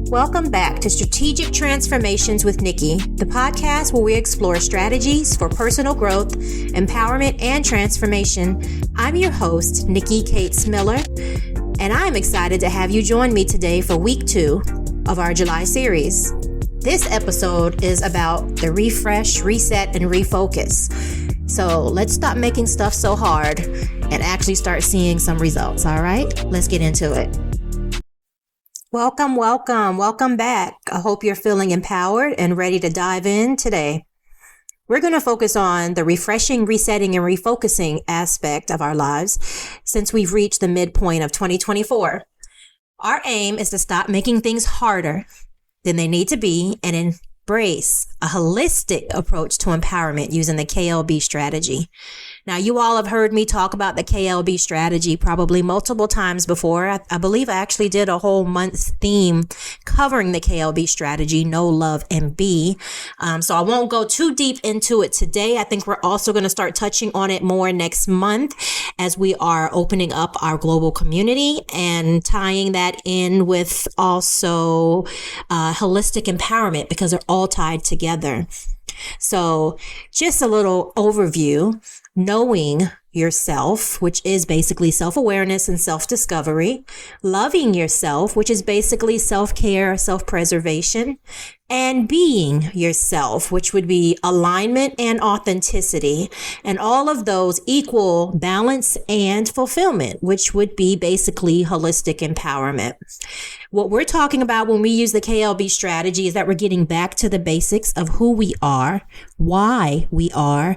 Welcome back to Strategic Transformations with Nikki, the podcast where we explore strategies for personal growth, empowerment, and transformation. I'm your host, Nikki Cates Miller, and I'm excited to have you join me today for week 2 of our July series. This episode is about the refresh, reset, and refocus. So let's stop making stuff so hard and actually start seeing some results, all right? Let's get into it. Welcome back. I hope you're feeling empowered and ready to dive in today. We're going to focus on the refreshing, resetting, and refocusing aspect of our lives since we've reached the midpoint of 2024. Our aim is to stop making things harder than they need to be and embrace a holistic approach to empowerment using the KLB strategy. Now, you all have heard me talk about the KLB strategy probably multiple times before. I believe I actually did a whole month theme covering the KLB strategy, Know, Love, and Be. So I won't go too deep into it today. I think we're also going to start touching on it more next month as we are opening up our global community and tying that in with also holistic empowerment because they're all tied together. So just a little overview. Knowing yourself, which is basically self-awareness and self-discovery, loving yourself, which is basically self-care, self-preservation, and being yourself, which would be alignment and authenticity, and all of those equal balance and fulfillment, which would be basically holistic empowerment. What we're talking about when we use the KLB strategy is that we're getting back to the basics of who we are, why we are,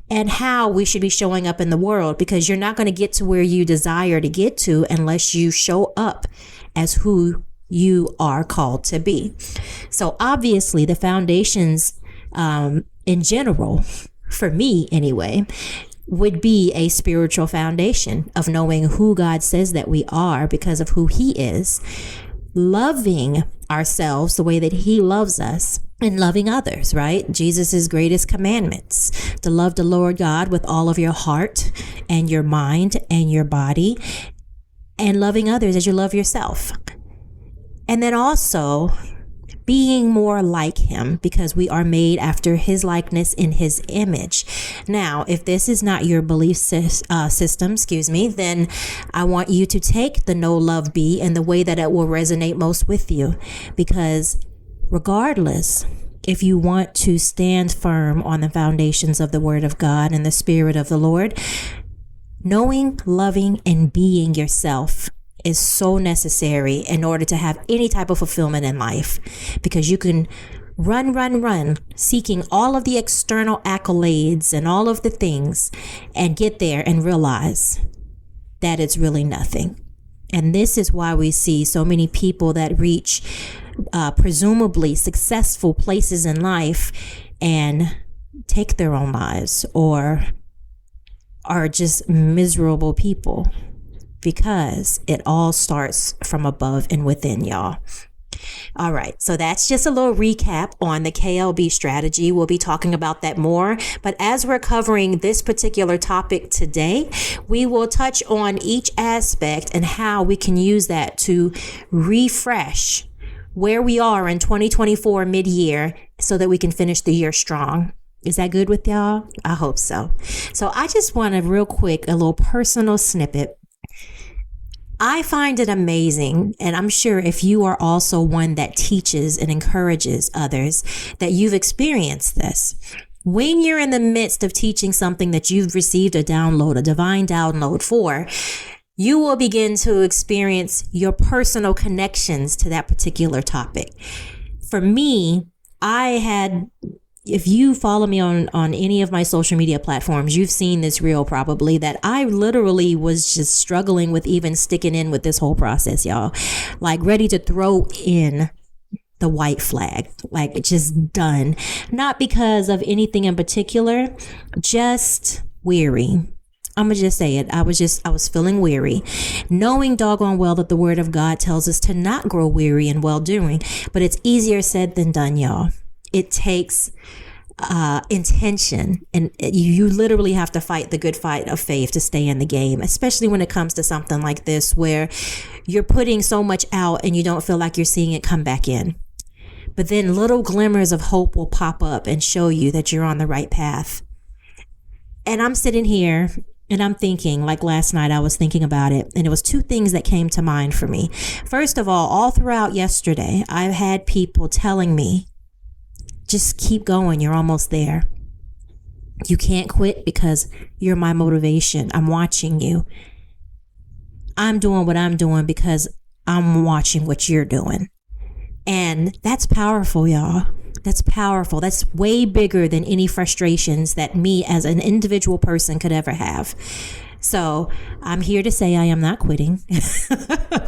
and how we should be showing up in the world, because you're not going to get to where you desire to get to unless you show up as who you are called to be. So obviously the foundations in general, for me anyway, would be a spiritual foundation of knowing who God says that we are because of who He is, loving ourselves the way that He loves us, and loving others, right? Jesus' greatest commandments, to love the Lord God with all of your heart and your mind and your body, and loving others as you love yourself. And then also being more like Him because we are made after His likeness in His image. Now, if this is not your belief system, then I want you to take the Know, Love, Be in the way that it will resonate most with you, because regardless, if you want to stand firm on the foundations of the Word of God and the Spirit of the Lord, knowing, loving, and being yourself is so necessary in order to have any type of fulfillment in life, because you can run, seeking all of the external accolades and all of the things and get there and realize that it's really nothing. And this is why we see so many people that reach presumably successful places in life and take their own lives or are just miserable people, because it all starts from above and within, y'all. All right, so that's just a little recap on the KLB strategy. We'll be talking about that more. But as we're covering this particular topic today, we will touch on each aspect and how we can use that to refresh where we are in 2024 mid-year so that we can finish the year strong. Is that good with y'all? I hope so. So I just want to real quick, a little personal snippet. I find it amazing, and I'm sure if you are also one that teaches and encourages others, that you've experienced this. When you're in the midst of teaching something that you've received a download, a divine download for, you will begin to experience your personal connections to that particular topic. For me, if you follow me on any of my social media platforms, you've seen this reel probably, that I literally was just struggling with even sticking in with this whole process, y'all. Like ready to throw in the white flag, like just done. Not because of anything in particular, just weary. I'm going to just say it. I was feeling weary, knowing doggone well that the Word of God tells us to not grow weary in well doing, but it's easier said than done, y'all. It takes intention, and you literally have to fight the good fight of faith to stay in the game, especially when it comes to something like this where you're putting so much out and you don't feel like you're seeing it come back in. But then little glimmers of hope will pop up and show you that you're on the right path. And I'm sitting here and I'm thinking, like last night I was thinking about it, and it was two things that came to mind for me. First of all throughout yesterday, I've had people telling me, just keep going, you're almost there. You can't quit because you're my motivation. I'm watching you. I'm doing what I'm doing because I'm watching what you're doing. And that's powerful, y'all. That's powerful. That's way bigger than any frustrations that me as an individual person could ever have. So I'm here to say I am not quitting,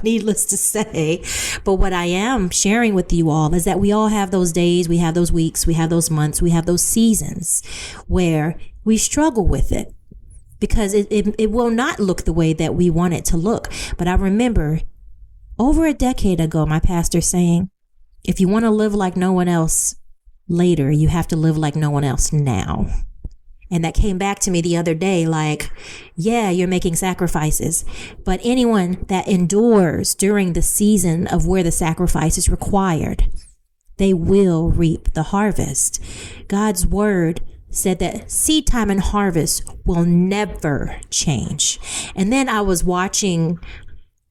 needless to say. But what I am sharing with you all is that we all have those days, we have those weeks, we have those months, we have those seasons where we struggle with it because it will not look the way that we want it to look. But I remember over a decade ago, my pastor saying, if you want to live like no one else later, you have to live like no one else now. And that came back to me the other day, like, yeah, you're making sacrifices, but anyone that endures during the season of where the sacrifice is required, they will reap the harvest. God's word said that seed time and harvest will never change. And then I was watching,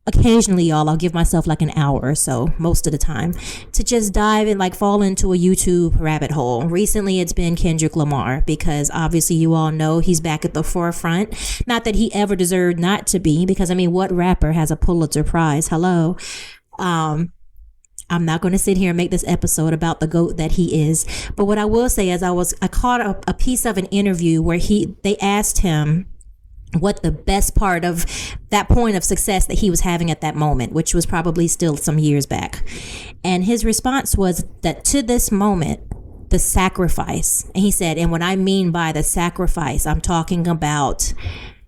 occasionally, y'all, I'll give myself like an hour or so, most of the time, to just dive and like fall into a YouTube rabbit hole. Recently, it's been Kendrick Lamar because obviously you all know he's back at the forefront. Not that he ever deserved not to be, because I mean, what rapper has a Pulitzer Prize? Hello. I'm not going to sit here and make this episode about the GOAT that he is. But what I will say is I caught a piece of an interview where they asked him what the best part of that point of success that he was having at that moment, which was probably still some years back. And his response was that to this moment, the sacrifice, and he said, and what I mean by the sacrifice, I'm talking about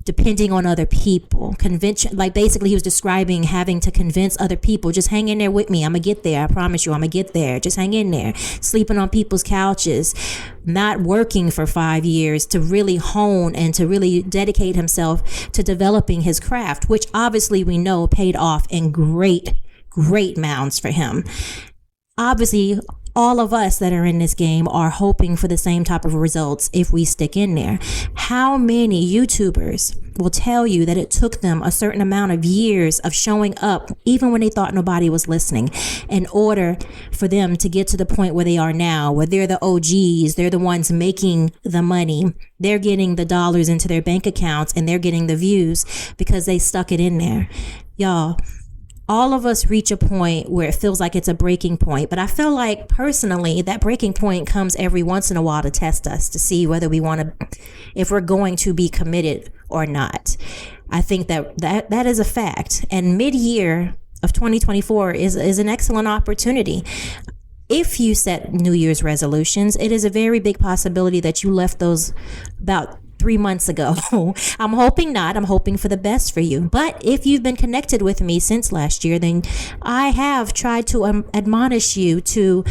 depending on other people, convention, like basically he was describing having to convince other people, just hang in there with me. I'm gonna get there. I promise you, I'm gonna get there. Just hang in there. Sleeping on people's couches, not working for 5 years to really hone and to really dedicate himself to developing his craft, which obviously we know paid off in great mounds for him. Obviously, all of us that are in this game are hoping for the same type of results if we stick in there. How many YouTubers will tell you that it took them a certain amount of years of showing up, even when they thought nobody was listening, in order for them to get to the point where they are now, where they're the OGs, they're the ones making the money, they're getting the dollars into their bank accounts, and they're getting the views because they stuck it in there. Y'all, all of us reach a point where it feels like it's a breaking point. But I feel like personally that breaking point comes every once in a while to test us, to see whether we want to, if we're going to be committed or not. I think that is a fact. And mid-year of 2024 is an excellent opportunity. If you set New Year's resolutions, it is a very big possibility that you left those about 3 months ago. I'm hoping not. I'm hoping for the best for you. But if you've been connected with me since last year, then I have tried to admonish you to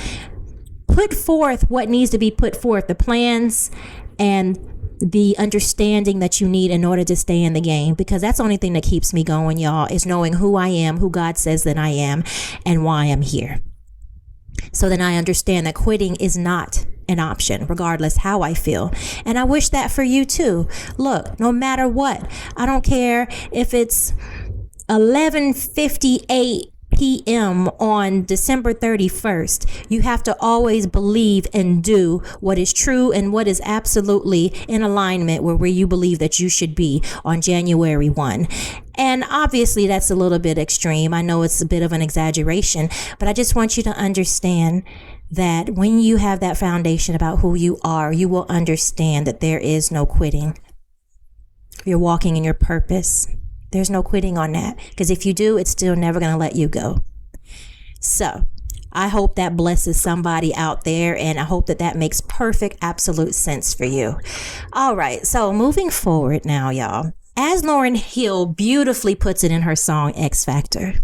put forth what needs to be put forth, the plans and the understanding that you need in order to stay in the game, because that's the only thing that keeps me going, y'all, is knowing who I am, who God says that I am, and why I'm here. So then I understand that quitting is not an option, regardless how I feel. And I wish that for you too. Look, no matter what, I don't care if it's 11:58 p.m. on December 31st. You have to always believe and do what is true and what is absolutely in alignment with where you believe that you should be on January 1. And obviously that's a little bit extreme. I know it's a bit of an exaggeration, but I just want you to understand that when you have that foundation about who you are, you will understand that there is no quitting. You're walking in your purpose. There's no quitting on that, because if you do, it's still never going to let you go. So I hope that blesses somebody out there, and I hope that makes perfect, absolute sense for you. All right. So moving forward now, y'all, as Lauryn Hill beautifully puts it in her song X Factor,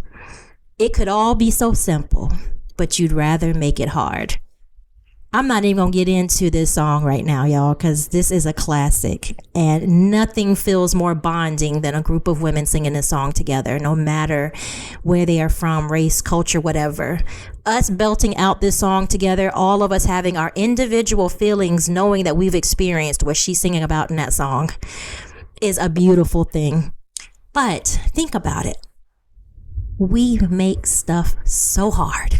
it could all be so simple, but you'd rather make it hard. I'm not even going to get into this song right now, y'all, because this is a classic. And nothing feels more bonding than a group of women singing this song together, no matter where they are from, race, culture, whatever. Us belting out this song together, all of us having our individual feelings, knowing that we've experienced what she's singing about in that song, is a beautiful thing. But think about it. We make stuff so hard.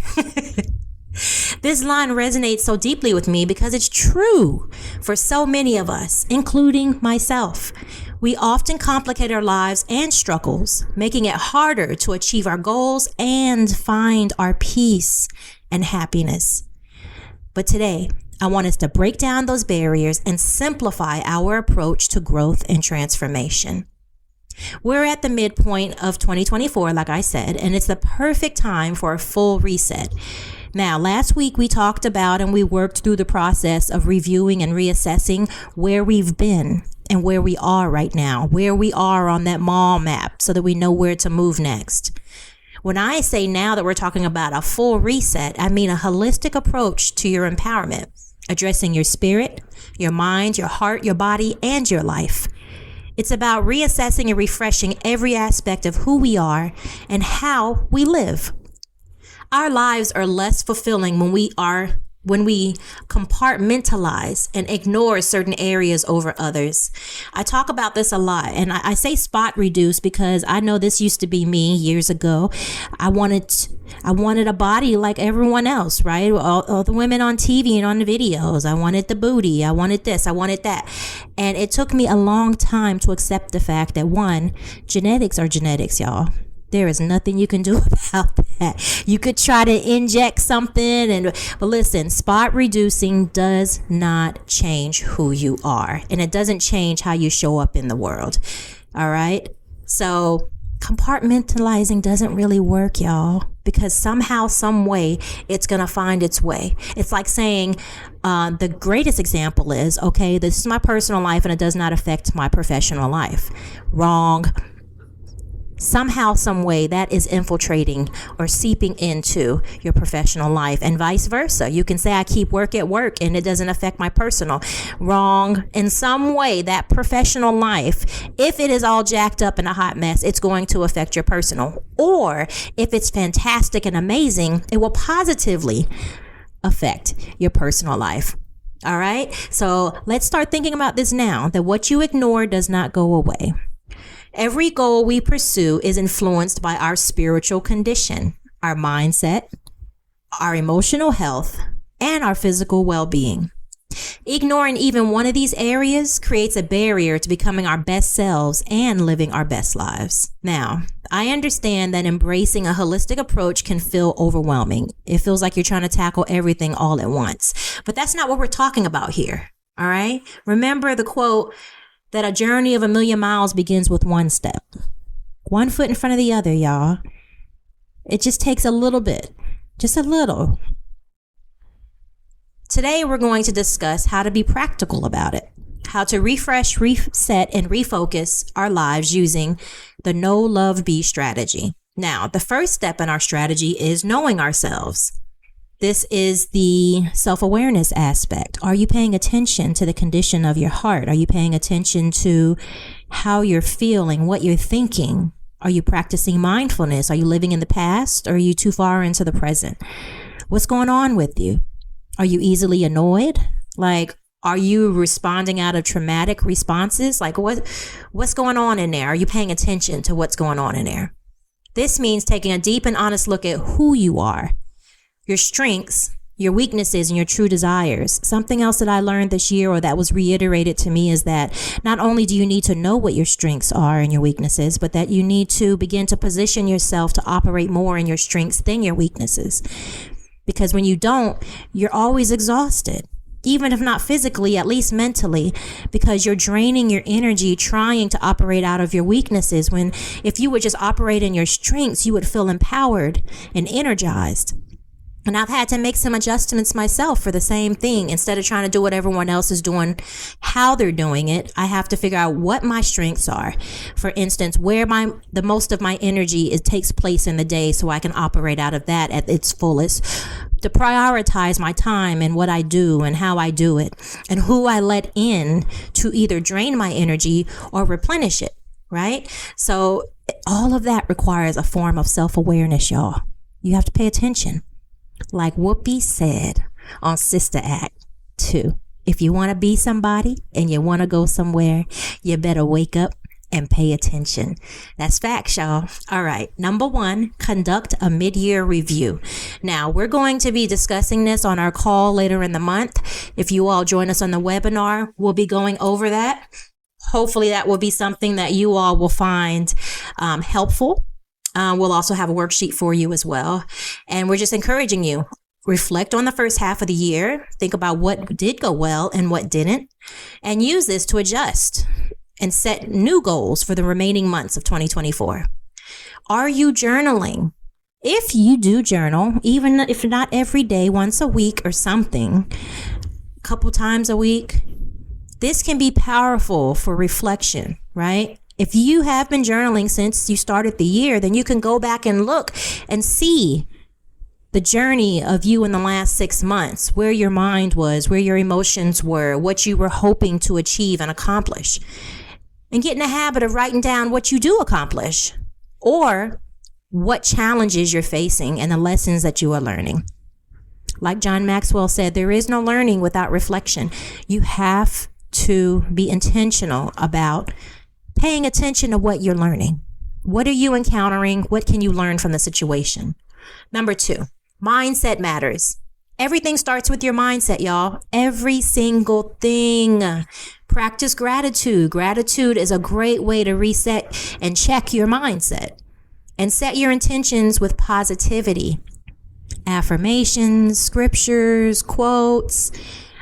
This line resonates so deeply with me because it's true for so many of us, including myself. We often complicate our lives and struggles, making it harder to achieve our goals and find our peace and happiness. But today, I want us to break down those barriers and simplify our approach to growth and transformation. We're at the midpoint of 2024, like I said, and it's the perfect time for a full reset. Now, last week we talked about and we worked through the process of reviewing and reassessing where we've been and where we are right now, where we are on that mall map so that we know where to move next. When I say now that we're talking about a full reset, I mean a holistic approach to your empowerment, addressing your spirit, your mind, your heart, your body, and your life. It's about reassessing and refreshing every aspect of who we are and how we live. Our lives are less fulfilling when we compartmentalize and ignore certain areas over others. I talk about this a lot, and I say spot reduce because I know this used to be me years ago. I wanted a body like everyone else, right? All the women on TV and on the videos. I wanted the booty. I wanted this. I wanted that. And it took me a long time to accept the fact that, one, genetics are genetics, y'all. There is nothing you can do about that. You could try to inject something, but listen, spot reducing does not change who you are, and it doesn't change how you show up in the world. All right? So compartmentalizing doesn't really work, y'all, because somehow, some way, it's going to find its way. It's like saying, the greatest example is, okay, this is my personal life and it does not affect my professional life. Wrong. Somehow, some way, that is infiltrating or seeping into your professional life, and vice versa. You can say, I keep work at work and it doesn't affect my personal. Wrong. In some way, that professional life, if it is all jacked up in a hot mess, it's going to affect your personal. Or if it's fantastic and amazing, it will positively affect your personal life. All right. So let's start thinking about this now, that what you ignore does not go away. Every goal we pursue is influenced by our spiritual condition, our mindset, our emotional health, and our physical well-being. Ignoring even one of these areas creates a barrier to becoming our best selves and living our best lives. Now, I understand that embracing a holistic approach can feel overwhelming. It feels like you're trying to tackle everything all at once, but that's not what we're talking about here. All right? Remember the quote, that a journey of 1,000,000 miles begins with one step. One foot in front of the other, y'all. It just takes a little bit, just a little. Today, we're going to discuss how to be practical about it, how to refresh, reset, and refocus our lives using the Know, Love, Be strategy. Now, the first step in our strategy is knowing ourselves. This is the self-awareness aspect. Are you paying attention to the condition of your heart? Are you paying attention to how you're feeling, what you're thinking? Are you practicing mindfulness? Are you living in the past, or are you too far into the present? What's going on with you? Are you easily annoyed? Like, are you responding out of traumatic responses? Like, what's going on in there? Are you paying attention to what's going on in there? This means taking a deep and honest look at who you are, your strengths, your weaknesses, and your true desires. Something else that I learned this year, or that was reiterated to me, is that not only do you need to know what your strengths are and your weaknesses, but that you need to begin to position yourself to operate more in your strengths than your weaknesses. Because when you don't, you're always exhausted. Even if not physically, at least mentally, because you're draining your energy trying to operate out of your weaknesses, when if you would just operate in your strengths, you would feel empowered and energized. And I've had to make some adjustments myself for the same thing. Instead of trying to do what everyone else is doing, how they're doing it, I have to figure out what my strengths are. For instance, where the most of my energy takes place in the day, so I can operate out of that at its fullest to prioritize my time and what I do and how I do it and who I let in to either drain my energy or replenish it, right? So all of that requires a form of self-awareness, y'all. You have to pay attention. Like Whoopi said on Sister Act 2, if you want to be somebody and you want to go somewhere, you better wake up and pay attention. That's facts, y'all. All right. Number 1, conduct a mid-year review. Now, we're going to be discussing this on our call later in the month. If you all join us on the webinar, we'll be going over that. Hopefully that will be something that you all will find helpful. We'll also have a worksheet for you as well. And we're just encouraging you. Reflect on the first half of the year. Think about what did go well and what didn't. And use this to adjust and set new goals for the remaining months of 2024. Are you journaling? If you do journal, even if not every day, once a week or something, a couple times a week, this can be powerful for reflection, right? If you have been journaling since you started the year, then you can go back and look and see the journey of you in the last 6 months, where your mind was, where your emotions were, what you were hoping to achieve and accomplish. And get in the habit of writing down what you do accomplish or what challenges you're facing and the lessons that you are learning. Like John Maxwell said, there is no learning without reflection. You have to be intentional about paying attention to what you're learning. What are you encountering? What can you learn from the situation? Number 2, mindset matters. Everything starts with your mindset, y'all. Every single thing. Practice gratitude. Gratitude is a great way to reset and check your mindset. And set your intentions with positivity. Affirmations, scriptures, quotes.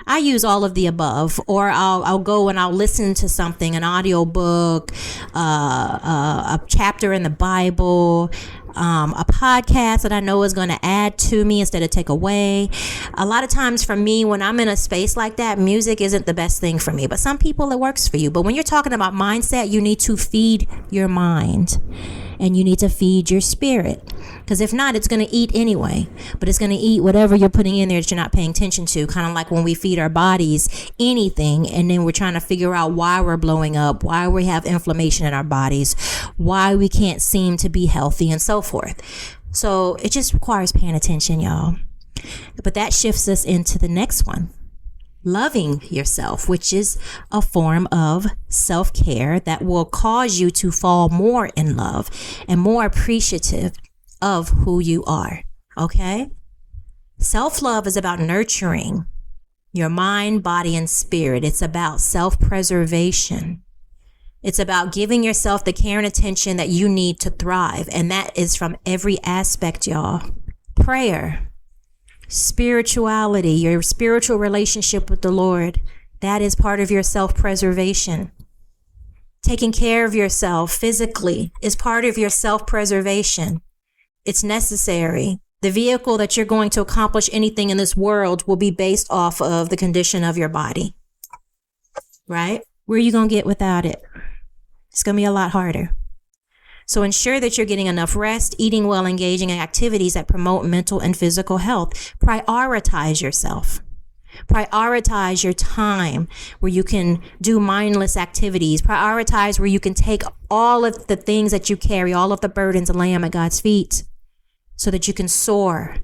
I use all of the above, or I'll go and I'll listen to something, an audio book, a chapter in the Bible, a podcast that I know is going to add to me instead of take away. A lot of times for me, when I'm in a space like that, music isn't the best thing for me, but some people it works for you. But when you're talking about mindset, you need to feed your mind and you need to feed your spirit. Because if not, it's going to eat anyway, but it's going to eat whatever you're putting in there that you're not paying attention to. Kind of like when we feed our bodies anything, and then we're trying to figure out why we're blowing up, why we have inflammation in our bodies, why we can't seem to be healthy, and so forth. So it just requires paying attention, y'all. But that shifts us into the next one. Loving yourself, which is a form of self-care that will cause you to fall more in love and more appreciative of who you are. Okay? Self-love is about nurturing your mind, body, and spirit. It's about self-preservation. It's about giving yourself the care and attention that you need to thrive. And that is from every aspect, y'all. Prayer, spirituality, your spiritual relationship with the Lord, that is part of your self-preservation. Taking care of yourself physically is part of your self-preservation. It's necessary. The vehicle that you're going to accomplish anything in this world will be based off of the condition of your body, right? Where are you going to get without it? It's going to be a lot harder. So ensure that you're getting enough rest, eating well, engaging in activities that promote mental and physical health. Prioritize yourself. Prioritize your time where you can do mindless activities. Prioritize where you can take all of the things that you carry, all of the burdens, and lay them at God's feet so that you can soar,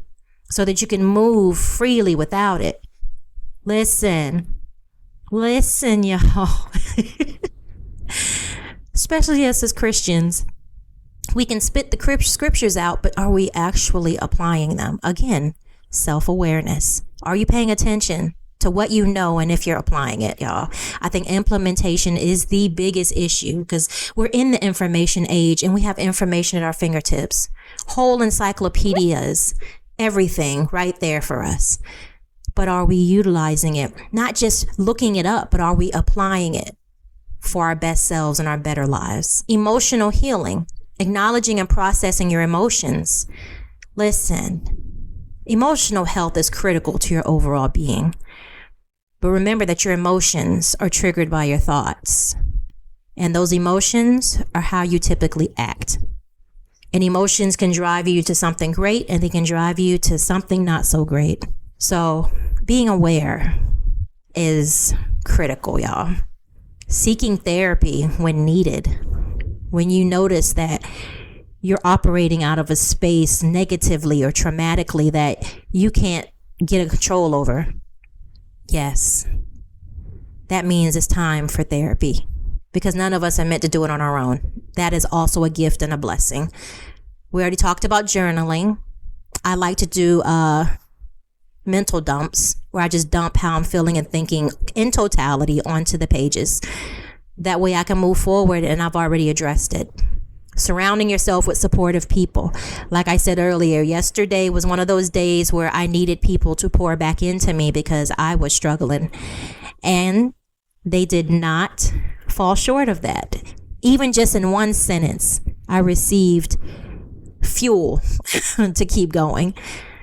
so that you can move freely without it. Listen, y'all. Especially us as Christians. We can spit the scriptures out, but are we actually applying them? Again, self-awareness. Are you paying attention to what you know and if you're applying it, y'all? I think implementation is the biggest issue because we're in the information age and we have information at our fingertips. Whole encyclopedias, everything right there for us. But are we utilizing it? Not just looking it up, but are we applying it for our best selves and our better lives? Emotional healing. Acknowledging and processing your emotions. Listen, emotional health is critical to your overall being. But remember that your emotions are triggered by your thoughts. And those emotions are how you typically act. And emotions can drive you to something great, and they can drive you to something not so great. So being aware is critical, y'all. Seeking therapy when needed. When you notice that you're operating out of a space negatively or traumatically that you can't get a control over. Yes, that means it's time for therapy, because none of us are meant to do it on our own. That is also a gift and a blessing. We already talked about journaling. I like to do mental dumps, where I just dump how I'm feeling and thinking in totality onto the pages. That way I can move forward and I've already addressed it. Surrounding yourself with supportive people. Like I said earlier, yesterday was one of those days where I needed people to pour back into me because I was struggling. And they did not fall short of that. Even just in one sentence, I received fuel to keep going.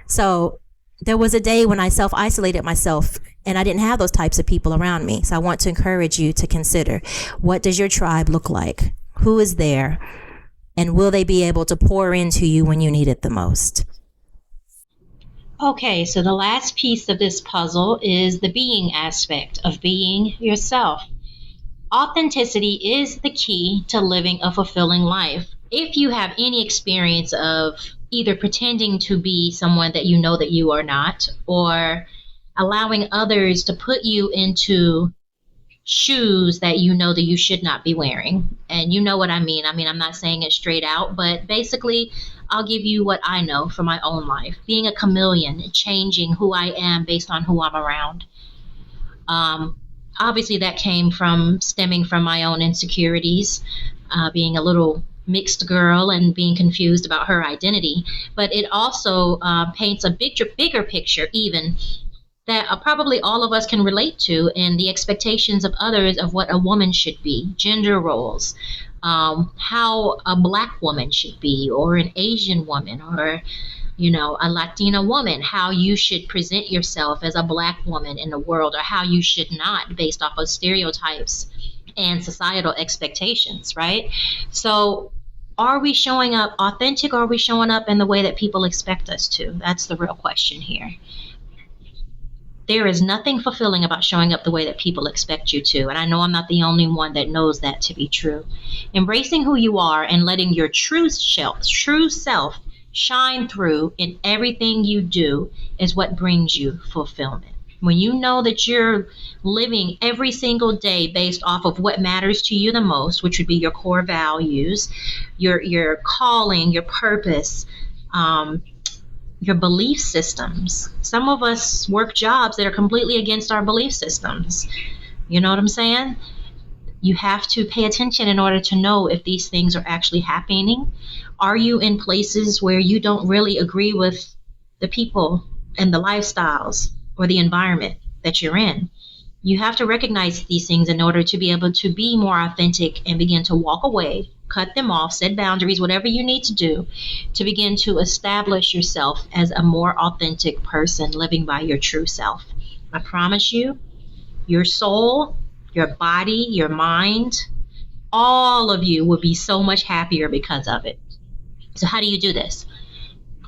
So there was a day when I self-isolated myself and I didn't have those types of people around me. So I want to encourage you to consider, what does your tribe look like? Who is there? And will they be able to pour into you when you need it the most? Okay, so the last piece of this puzzle is the being aspect of being yourself. Authenticity is the key to living a fulfilling life. If you have any experience of either pretending to be someone that you are not, or allowing others to put you into shoes that that you should not be wearing. And you know what I mean. I'm not saying it straight out, but basically I'll give you what I know from my own life. Being a chameleon, changing who I am based on who I'm around. Obviously that came from stemming from my own insecurities, being a little mixed girl and being confused about her identity. But it also paints a bigger picture even, that probably all of us can relate to, in the expectations of others of what a woman should be, gender roles, how a Black woman should be, or an Asian woman, or a Latina woman, how you should present yourself as a Black woman in the world, or how you should not, based off of stereotypes and societal expectations, right? So are we showing up authentic, or are we showing up in the way that people expect us to? That's the real question here. There is nothing fulfilling about showing up the way that people expect you to. And I know I'm not the only one that knows that to be true. Embracing who you are and letting your true self shine through in everything you do is what brings you fulfillment. When you know that you're living every single day based off of what matters to you the most, which would be your core values, your calling, your purpose, your belief systems. Some of us work jobs that are completely against our belief systems. You know what I'm saying? You have to pay attention in order to know if these things are actually happening. Are you in places where you don't really agree with the people and the lifestyles or the environment that you're in? You have to recognize these things in order to be able to be more authentic and begin to walk away, cut them off, set boundaries, whatever you need to do to begin to establish yourself as a more authentic person living by your true self. I promise you, your soul, your body, your mind, all of you will be so much happier because of it. So how do you do this?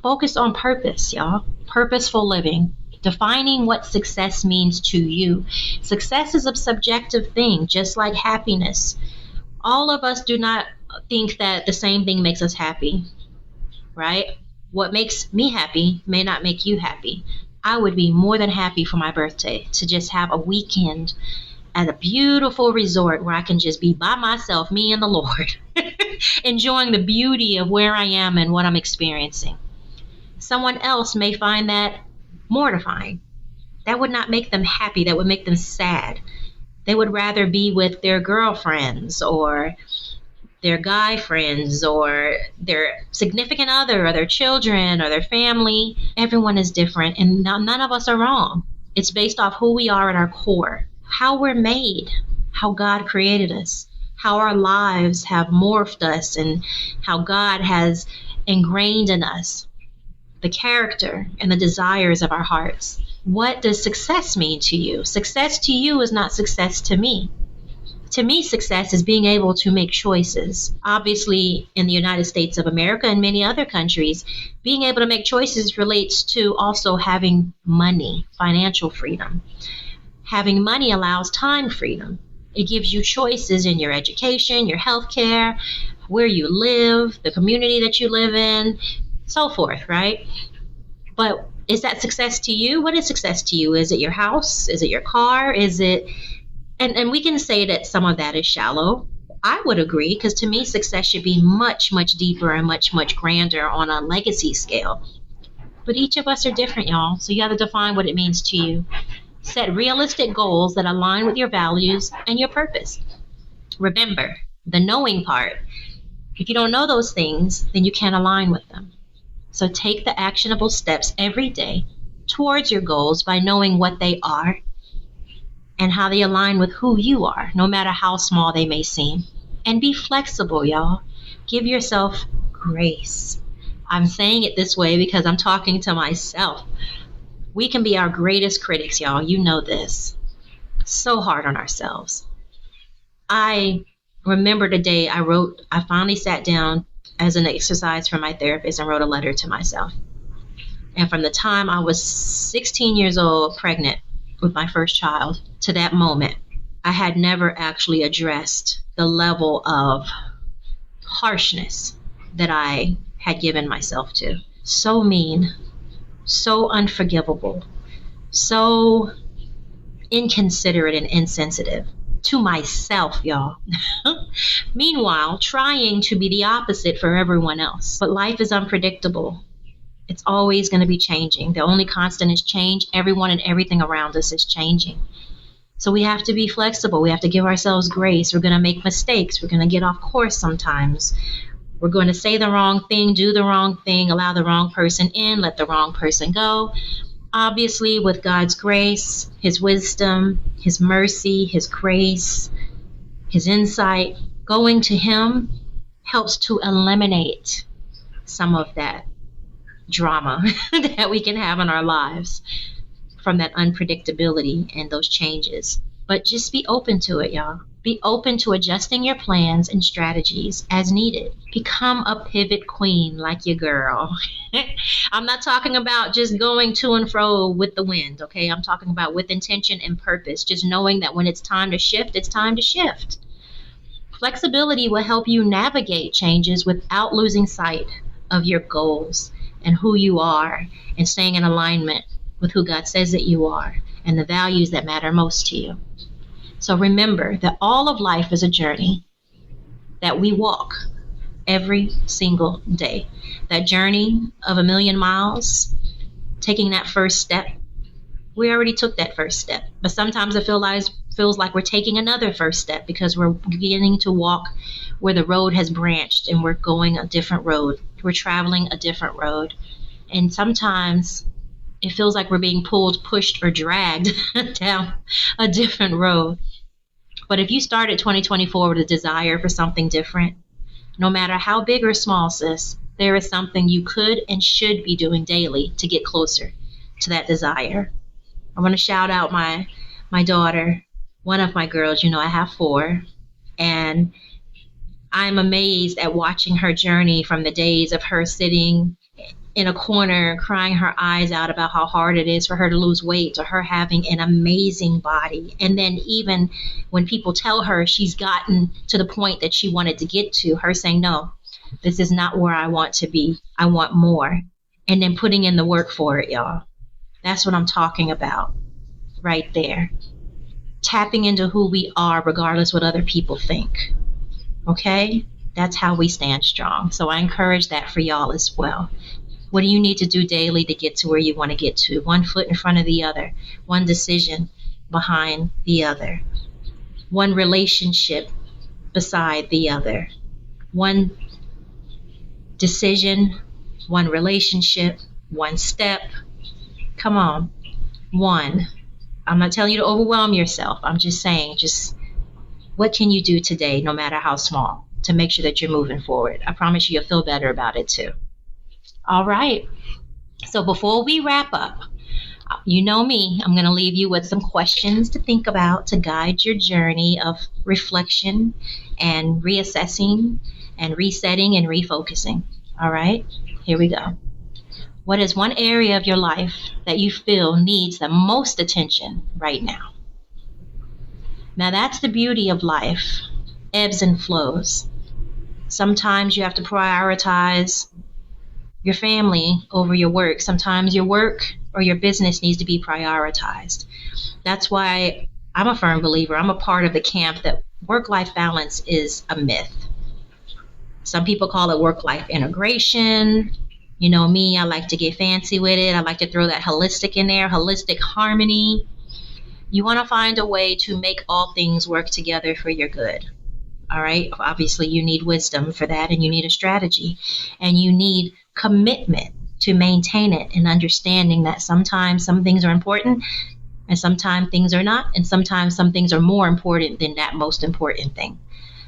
Focus on purpose, y'all. Purposeful living. Defining what success means to you. Success is a subjective thing, just like happiness. All of us do not think that the same thing makes us happy, right? What makes me happy may not make you happy. I would be more than happy for my birthday to just have a weekend at a beautiful resort where I can just be by myself, me and the Lord, enjoying the beauty of where I am and what I'm experiencing. Someone else may find that mortifying. That would not make them happy. That would make them sad. They would rather be with their girlfriends or their guy friends or their significant other or their children or their family. Everyone is different, and none of us are wrong. It's based off who we are at our core, how we're made, how God created us, how our lives have morphed us, and how God has ingrained in us the character and the desires of our hearts. What does success mean to you? Success to you is not success to me. To me, success is being able to make choices. Obviously, in the United States of America and many other countries, being able to make choices relates to also having money, financial freedom. Having money allows time freedom. It gives you choices in your education, your healthcare, where you live, the community that you live in, so forth, right? But is that success to you? What is success to you? Is it your house? Is it your car? Is it... And we can say that some of that is shallow. I would agree, because to me, success should be much, much deeper and much, much grander on a legacy scale. But each of us are different, y'all. So you have to define what it means to you. Set realistic goals that align with your values and your purpose. Remember, the knowing part. If you don't know those things, then you can't align with them. So take the actionable steps every day towards your goals by knowing what they are and how they align with who you are, no matter how small they may seem. And be flexible, y'all. Give yourself grace. I'm saying it this way because I'm talking to myself. We can be our greatest critics, y'all. You know this. So hard on ourselves. I remember the day I finally sat down as an exercise for my therapist and wrote a letter to myself. And from the time I was 16 years old, pregnant with my first child, to that moment, I had never actually addressed the level of harshness that I had given myself to. So mean, so unforgivable, so inconsiderate and insensitive to myself, y'all. Meanwhile, trying to be the opposite for everyone else. But life is unpredictable. It's always going to be changing. The only constant is change. Everyone and everything around us is changing. So we have to be flexible. We have to give ourselves grace. We're going to make mistakes. We're going to get off course sometimes. We're going to say the wrong thing, do the wrong thing, allow the wrong person in, let the wrong person go. Obviously, with God's grace, His wisdom, His mercy, His grace, His insight, going to Him helps to eliminate some of that drama that we can have in our lives from that unpredictability and those changes. But just be open to it, y'all. Be open to adjusting your plans and strategies as needed. Become a pivot queen like your girl. I'm not talking about just going to and fro with the wind, okay? I'm talking about with intention and purpose, just knowing that when it's time to shift, it's time to shift. Flexibility will help you navigate changes without losing sight of your goals and who you are, and staying in alignment with who God says that you are and the values that matter most to you. So remember that all of life is a journey that we walk every single day. That journey of 1,000,000 miles, taking that first step, we already took that first step. But sometimes it feels like we're taking another first step because we're beginning to walk where the road has branched and we're going a different road. We're traveling a different road. And sometimes it feels like we're being pulled, pushed, or dragged down a different road. But if you started 2024 with a desire for something different, no matter how big or small, sis, there is something you could and should be doing daily to get closer to that desire. I want to shout out my daughter, one of my girls. You know, I have 4, and I'm amazed at watching her journey from the days of her sitting in a corner crying her eyes out about how hard it is for her to lose weight, to her having an amazing body. And then even when people tell her she's gotten to the point that she wanted to get to, her saying, no, this is not where I want to be. I want more. And then putting in the work for it, y'all. That's what I'm talking about right there. Tapping into who we are regardless what other people think. Okay? That's how we stand strong. So I encourage that for y'all as well. What do you need to do daily to get to where you want to get to? One foot in front of the other. One decision behind the other. One relationship beside the other. One decision, one relationship, one step. Come on. One. I'm not telling you to overwhelm yourself. I'm just saying, what can you do today, no matter how small, to make sure that you're moving forward? I promise you, you'll feel better about it too. All right. So before we wrap up, You know me, I'm going to leave you with some questions to think about to guide your journey of reflection and reassessing and resetting and refocusing. All right, here we go. What is one area of your life that you feel needs the most attention right now? Now, that's the beauty of life, ebbs and flows. Sometimes you have to prioritize your family over your work. Sometimes your work or your business needs to be prioritized. That's why I'm a firm believer. I'm a part of the camp that work-life balance is a myth. Some people call it work-life integration. You know me, I like to get fancy with it. I like to throw that holistic in there, holistic harmony. You want to find a way to make all things work together for your good. All right. Obviously, you need wisdom for that, and you need a strategy, and you need commitment to maintain it, and understanding that sometimes some things are important and sometimes things are not, and sometimes some things are more important than that most important thing.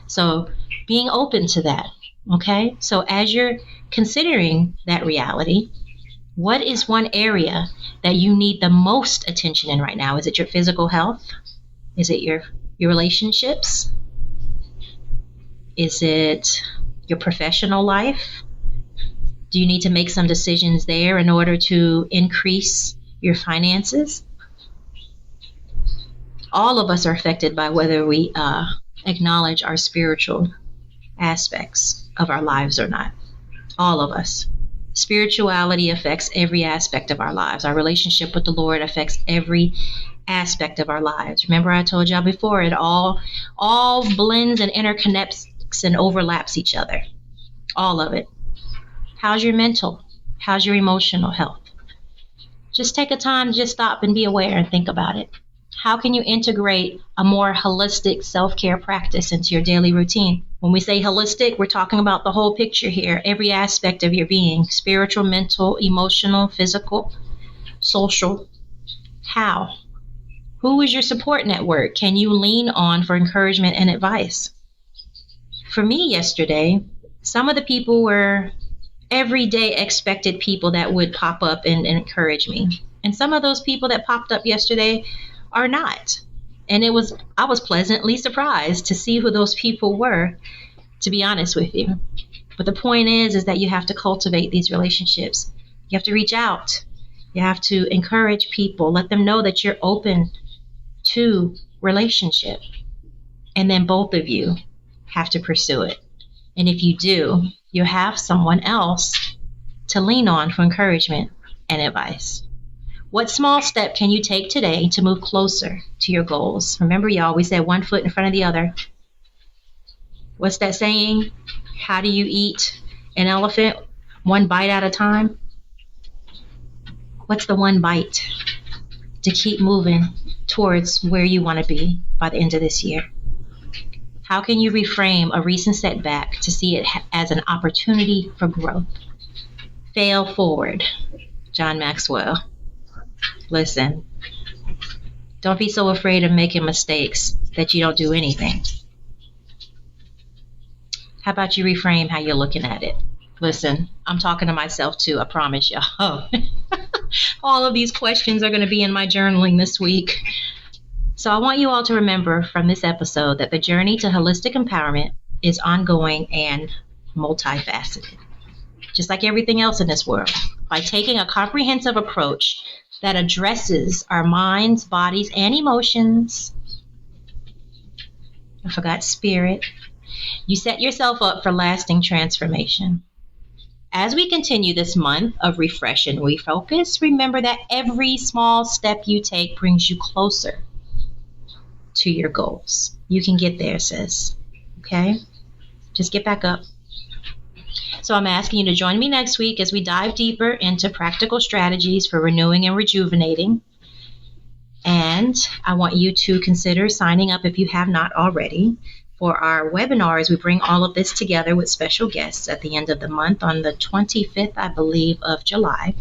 So being open to that. Okay. So as you're considering that reality, what is one area that you need the most attention in right now? Is it your physical health? Is it your relationships? Is it your professional life? Do you need to make some decisions there in order to increase your finances? All of us are affected by whether we acknowledge our spiritual aspects of our lives or not. All of us. Spirituality affects every aspect of our lives. Our relationship with the Lord affects every aspect of our lives. Remember, I told y'all before, it all blends and interconnects and overlaps each other. All of it. How's your mental? How's your emotional health? Just take a time to just stop and be aware and think about it. How can you integrate a more holistic self-care practice into your daily routine? When we say holistic, we're talking about the whole picture here, every aspect of your being, spiritual, mental, emotional, physical, social. How? Who is your support network? Can you lean on for encouragement and advice? For me yesterday, some of the people were everyday expected people that would pop up and encourage me. And some of those people that popped up yesterday are not. And I was pleasantly surprised to see who those people were, to be honest with you. But the point is that you have to cultivate these relationships. You have to reach out. You have to encourage people, let them know that you're open to relationship. And then both of you have to pursue it. And if you do, you have someone else to lean on for encouragement and advice. What small step can you take today to move closer to your goals? Remember, y'all, we said one foot in front of the other. What's that saying? How do you eat an elephant? One bite at a time? What's the one bite to keep moving towards where you want to be by the end of this year? How can you reframe a recent setback to see it as an opportunity for growth? Fail forward. John Maxwell. Listen, don't be so afraid of making mistakes that you don't do anything. How about you reframe how you're looking at it? Listen, I'm talking to myself too, I promise you. Oh. All of these questions are going to be in my journaling this week. So I want you all to remember from this episode that the journey to holistic empowerment is ongoing and multifaceted, just like everything else in this world. By taking a comprehensive approach that addresses our minds, bodies, and emotions, I forgot spirit, you set yourself up for lasting transformation. As we continue this month of refresh and refocus, remember that every small step you take brings you closer to your goals. You can get there, sis. Okay? Just get back up. So I'm asking you to join me next week as we dive deeper into practical strategies for renewing and rejuvenating. And I want you to consider signing up, if you have not already, for our webinars. We bring all of this together with special guests at the end of the month on the 25th, I believe, of July.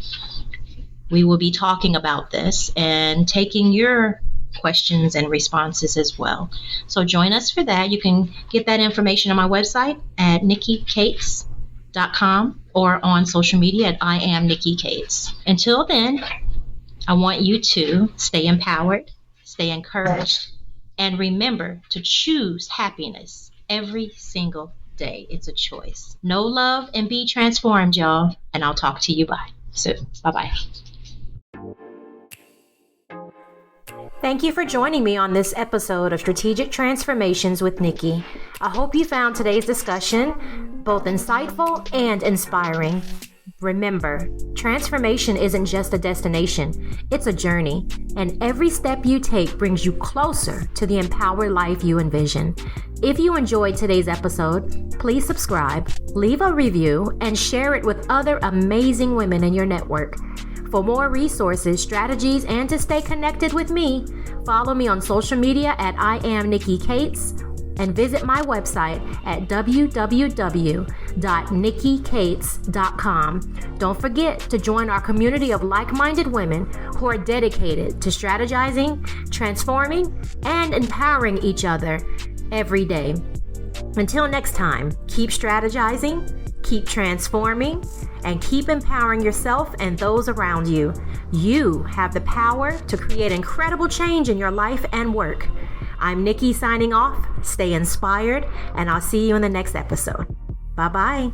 We will be talking about this and taking your questions and responses as well. So join us for that. You can get that information on my website at nikkicates.com or on social media at I am Nikki Cates. Until then, I want you to stay empowered, stay encouraged, and remember to choose happiness every single day. It's a choice. Know love and be transformed, y'all. And I'll talk to you soon. Bye-bye. Thank you for joining me on this episode of Strategic Transformations with Nikki. I hope you found today's discussion both insightful and inspiring. Remember, transformation isn't just a destination, it's a journey, and every step you take brings you closer to the empowered life you envision. If you enjoyed today's episode, please subscribe, leave a review, and share it with other amazing women in your network. For more resources, strategies, and to stay connected with me, follow me on social media at I am Nikki Cates, and visit my website at www.nikkicates.com. Don't forget to join our community of like-minded women who are dedicated to strategizing, transforming, and empowering each other every day. Until next time, keep strategizing, keep transforming, and keep empowering yourself and those around you. You have the power to create incredible change in your life and work. I'm Nikki signing off. Stay inspired, and I'll see you in the next episode. Bye-bye.